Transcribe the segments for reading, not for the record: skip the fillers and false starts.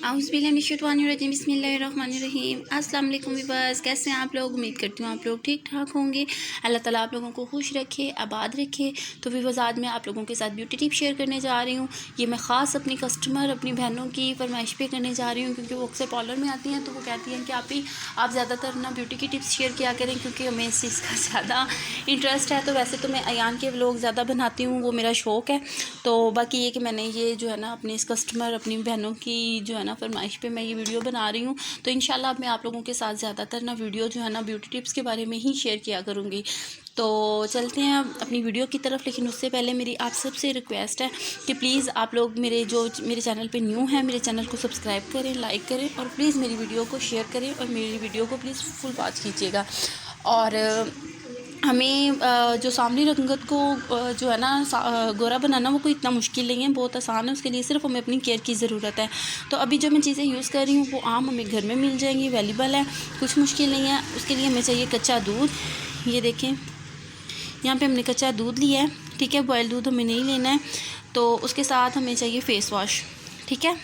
औज़ुबिल्लाहिमिनश्शैतानिर्रजीम बिस्मिल्लाहिर्रहमानिर्रहीम। अस्सलाम वालेकुम वीवर्स, कैसे हैं आप लोग? उम्मीद करती हूँ आप लोग ठीक ठाक होंगे। अल्लाह ताला आप लोगों को खुश रखे, आबाद रखे। तो वीवर्स, आज मैं आप लोगों के साथ ब्यूटी टिप शेयर करने जा रही हूँ। ये मैं ख़ास अपनी कस्टमर, अपनी बहनों की फरमाइश पे करने जा रही हूँ, क्योंकि वो अक्सर पार्लर में आती हैं तो वो कहती हैं कि आप ज़्यादातर ना ब्यूटी की टिप्स शेयर किया करें, क्योंकि हमें इस चीज़ का ज़्यादा इंटरेस्ट है। तो वैसे तो मैं अयान के व्लॉग ज़्यादा बनाती हूँ, वो मेरा शौक़ है। तो बाकी ये कि मैंने ये जो है ना अपनी इस कस्टमर, अपनी बहनों की जो है ना फरमाइश पे मैं ये वीडियो बना रही हूँ। तो इंशाल्लाह अब मैं आप लोगों के साथ ज़्यादातर ना वीडियो जो है ना ब्यूटी टिप्स के बारे में ही शेयर किया करूँगी। तो चलते हैं अपनी वीडियो की तरफ, लेकिन उससे पहले मेरी आप सबसे रिक्वेस्ट है कि प्लीज़ आप लोग मेरे चैनल पे न्यू हैं, मेरे चैनल को सब्सक्राइब करें, लाइक करें और प्लीज़ मेरी वीडियो को शेयर करें और मेरी वीडियो को प्लीज़ फुल वॉच कीजिएगा। और हमें जो सामने रंगत को जो है ना गोरा बनाना, वो कोई इतना मुश्किल नहीं है, बहुत आसान है। उसके लिए सिर्फ हमें अपनी केयर की ज़रूरत है। तो अभी जो मैं चीज़ें यूज़ कर रही हूँ वो आम हमें घर में मिल जाएंगी, अवेलेबल है, कुछ मुश्किल नहीं है। उसके लिए हमें चाहिए कच्चा दूध। ये देखें, यहाँ पे हमने कच्चा दूध लिया है, ठीक है। बॉयल दूध हमें नहीं लेना है। तो उसके साथ हमें चाहिए फ़ेस वॉश, ठीक है।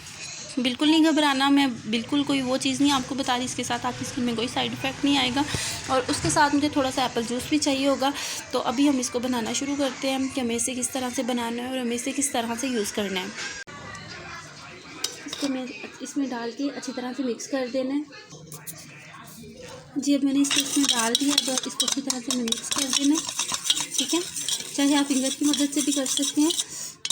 बिल्कुल नहीं घबराना, मैं बिल्कुल कोई वो चीज़ नहीं आपको बता रही, इसके साथ आपकी स्किन में कोई साइड इफ़ेक्ट नहीं आएगा। और उसके साथ मुझे थोड़ा सा एप्पल जूस भी चाहिए होगा। तो अभी हम इसको बनाना शुरू करते हैं कि हमें इसे किस तरह से बनाना है और हमें इसे किस तरह से यूज़ करना है। इसको मैं इसमें डाल के अच्छी तरह से मिक्स कर देना है। जी, अब मैंने इसको इसमें डाल दिया, तो इसको अच्छी तरह से मिक्स कर देना है, ठीक है। चाहे आप फिंगर की मदद से भी कर सकते हैं।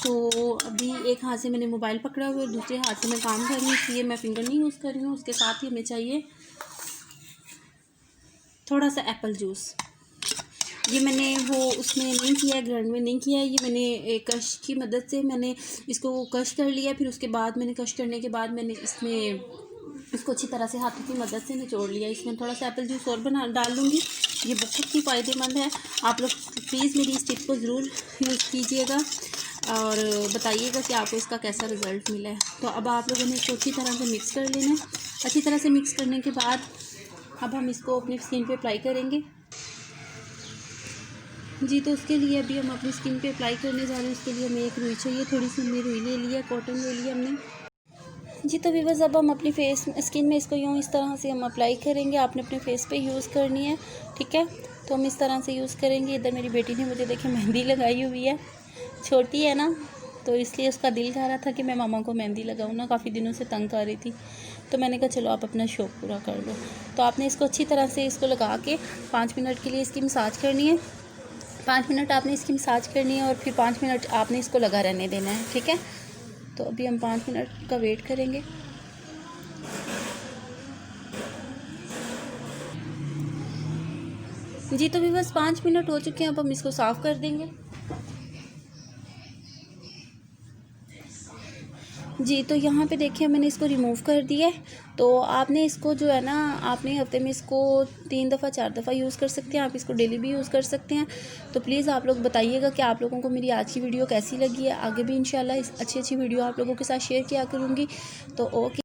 तो अभी एक हाथ से मैंने मोबाइल पकड़ा हुआ है, दूसरे हाथ से मैं काम कर रही हूँ, इसलिए मैं फिंगर नहीं यूज़ कर रही हूँ। उसके साथ ही हमें चाहिए थोड़ा सा एप्पल जूस। ये मैंने वो उसमें नहीं किया है, ग्राइंड में नहीं किया है, ये मैंने एक कश की मदद से मैंने इसको कश कर लिया। फिर उसके बाद मैंने कश करने के बाद मैंने इसको अच्छी तरह से हाथों की मदद से निचोड़ लिया। इसमें थोड़ा सा एप्पल जूस और डाल लूँगी। ये बहुत ही फ़ायदेमंद है। आप लोग प्लीज़ मेरी इस टिप को ज़रूर यूज़ कीजिएगा और बताइएगा कि आपको इसका कैसा रिज़ल्ट मिला है। तो अब आप लोगों ने इसको अच्छी तरह से मिक्स कर लेना है। अच्छी तरह से मिक्स करने के बाद अब हम इसको अपनी स्किन पे अप्लाई करेंगे। जी, तो उसके लिए अभी हम अपनी स्किन पे अप्लाई करने जा रहे हैं। उसके लिए हमें एक रुई चाहिए, थोड़ी सी हमने रुई ले लिया, कॉटन ले लिया हमने। जी, तो व्यूअर्स, अब हम अपनी स्किन में इसको यूँ इस तरह से हम अप्लाई करेंगे। आपने अपने फेस पे यूज़ करनी है, ठीक है। तो हम इस तरह से यूज़ करेंगे। इधर मेरी बेटी ने मुझे देखे मेहंदी लगाई हुई है, छोटी है ना, तो इसलिए उसका दिल कह रहा था कि मैं मामा को मेहंदी लगाऊँ ना, काफ़ी दिनों से तंग कर रही थी। तो मैंने कहा चलो आप अपना शौक़ पूरा कर लो। तो आपने इसको अच्छी तरह से इसको लगा के 5 मिनट के लिए इसकी मसाज करनी है। 5 मिनट आपने इसकी मसाज करनी है और फिर 5 मिनट आपने इसको लगा रहने देना है, ठीक है। तो अभी हम 5 मिनट का वेट करेंगे। जी, तो भी बस 5 मिनट हो चुके हैं। अब हम इसको साफ़ कर देंगे। जी, तो यहाँ पे देखिए मैंने इसको रिमूव कर दिया है। तो आपने इसको जो है ना, आपने हफ्ते में इसको 3 दफ़ा 4 दफ़ा यूज़ कर सकते हैं। आप इसको डेली भी यूज़ कर सकते हैं। तो प्लीज़ आप लोग बताइएगा कि आप लोगों को मेरी आज की वीडियो कैसी लगी है। आगे भी इंशाल्लाह अच्छी वीडियो आप लोगों के साथ शेयर किया करूँगी। तो ओके।